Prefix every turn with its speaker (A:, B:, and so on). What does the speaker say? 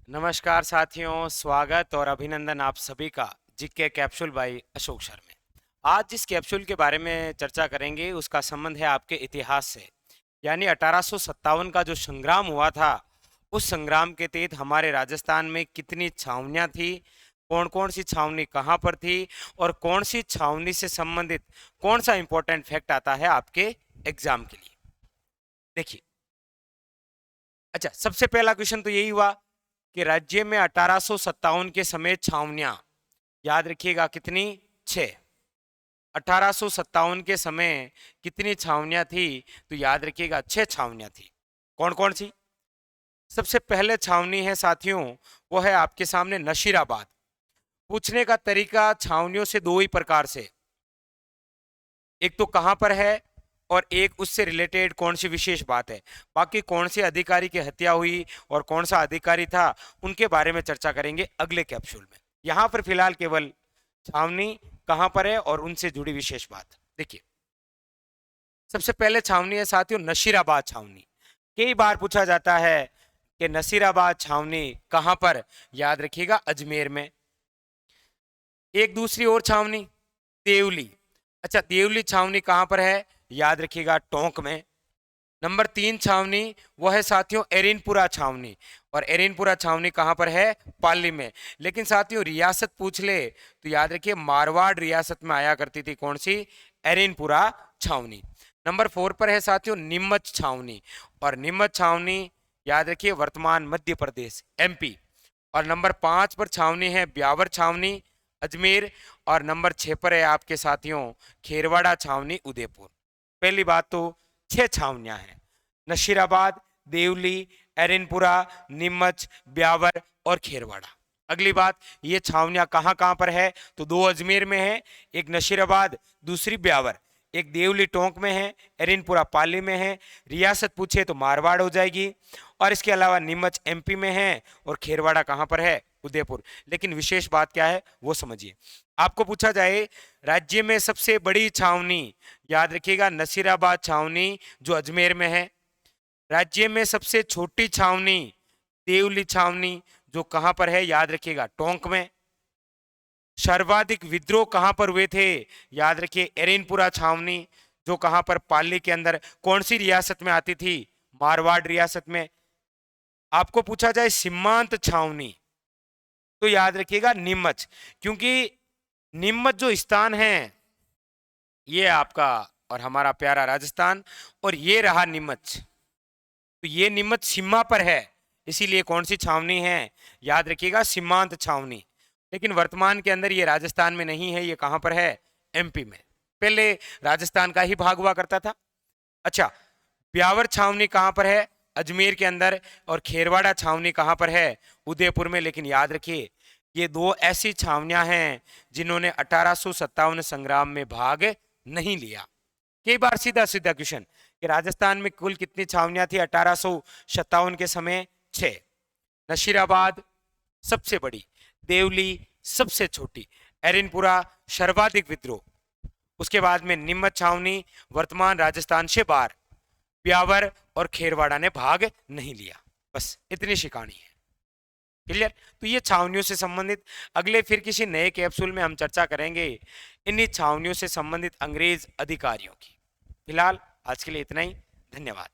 A: नमस्कार साथियों, स्वागत और अभिनंदन आप सभी का GK capsule by Ashok sir में। आज जिस कैप्सूल के बारे में चर्चा करेंगे उसका संबंध है आपके इतिहास से, यानी 1857 का जो संग्राम हुआ था, उस संग्राम के तहत हमारे राजस्थान में कितनी छावनियां थी, कौन कौन सी छावनी कहाँ पर थी और कौन सी छावनी से संबंधित कौन सा इंपॉर्टेंट फैक्ट आता है आपके एग्जाम के लिए। देखिए, अच्छा, सबसे पहला क्वेश्चन तो यही हुआ कि राज्य में 1857 के समय छावनियां, याद रखिएगा कितनी, 6। 1857 के समय कितनी छावनियां थी, तो याद रखिएगा 6 छावनियां थी। कौन कौन सी? सबसे पहले छावनी है साथियों, वो है आपके सामने नशीराबाद। पूछने का तरीका छावनियों से दो ही प्रकार से, एक तो कहां पर है और एक उससे रिलेटेड कौन सी विशेष बात है। बाकी कौन से अधिकारी की हत्या हुई और कौन सा अधिकारी था, उनके बारे में चर्चा करेंगे अगले कैप्सूल में। यहां पर फिलहाल केवल छावनी कहां पर है और उनसे जुड़ी विशेष बात। देखिए, सबसे पहले छावनी है साथियों नशीराबाद छावनी। कई बार पूछा जाता है कि नसीराबाद छावनी कहां पर, याद रखिएगा अजमेर में। एक दूसरी और छावनी देवली। अच्छा, देवली छावनी कहां पर है, याद रखिएगा टोंक में। नंबर 3 छावनी वो है साथियों एरिनपुरा छावनी, और एरिनपुरा छावनी कहां पर है, पाली में। लेकिन साथियों रियासत पूछ ले तो याद रखिए मारवाड़ रियासत में आया करती थी कौन सी, एरिनपुरा छावनी। नंबर 4 पर है साथियों नीमच छावनी, और नीमच छावनी याद रखिए वर्तमान मध्य प्रदेश एमपी। और नंबर 5 पर छावनी है ब्यावर छावनी अजमेर, और नंबर 6 पर है आपके साथियों खेरवाड़ा छावनी उदयपुर। पहली बात तो 6 छावनियां हैं, नशीराबाद, देवली, एरिनपुरा, नीमच, ब्यावर और खेरवाड़ा। अगली बात, ये छावनियां कहां कहां पर है, तो 2 अजमेर में है, एक नशीराबाद, दूसरी ब्यावर। एक देवली टोंक में है, एरिनपुरा पाली में है। रियासत पूछे तो मारवाड़ हो जाएगी। और इसके अलावा नीमच एमपी में है और खेरवाड़ा कहां पर है, उदयपुर। लेकिन विशेष बात क्या है वो समझिए। आपको पूछा जाए राज्य में सबसे बड़ी छावनी, याद रखिएगा नसीराबाद छावनी जो अजमेर में है। राज्य में सबसे छोटी छावनी देवली छावनी जो कहां पर है, याद रखिएगा टोंक में। सर्वाधिक विद्रोह कहां पर हुए थे, याद रखिए एरिनपुरा छावनी जो कहां पर पाली के अंदर कौन सी रियासत में आती थी, मारवाड़ रियासत में। आपको पूछा जाए सीमांत छावनी तो याद रखिएगा नीमच, क्योंकि नीमच जो स्थान है ये आपका और हमारा प्यारा राजस्थान, और ये रहा नीमच, तो ये नीमच सीमा पर है, इसीलिए कौन सी छावनी है, याद रखिएगा सीमांत छावनी। लेकिन वर्तमान के अंदर ये राजस्थान में नहीं है, ये कहां पर है, एमपी में। पहले राजस्थान का ही भाग हुआ करता था। अच्छा, ब्यावर छावनी कहां पर है, अजमेर के अंदर, और खेरवाड़ा छावनी कहां पर है, उदयपुर में। लेकिन याद रखिए ये 2 ऐसी छावनियां हैं जिन्होंने 1857 संग्राम में भाग नहीं लिया। कई बार सीधा सीधा क्वेश्चन कि राजस्थान में कुल कितनी छावनियां थी 1857 के समय, 6। नशीराबाद सबसे बड़ी, देवली सबसे छोटी, एरिनपुरा सर्वाधिक विद्रोह, उसके बाद में नीमच छावनी वर्तमान राजस्थान से बाहर, ब्यावर और खेरवाड़ा ने भाग नहीं लिया। बस इतनी सी कहानी है। क्लियर? तो ये छावनियों से संबंधित अगले फिर किसी नए कैप्सूल में हम चर्चा करेंगे इन्हीं छावनियों से संबंधित अंग्रेज अधिकारियों की। फिलहाल आज के लिए इतना ही, धन्यवाद।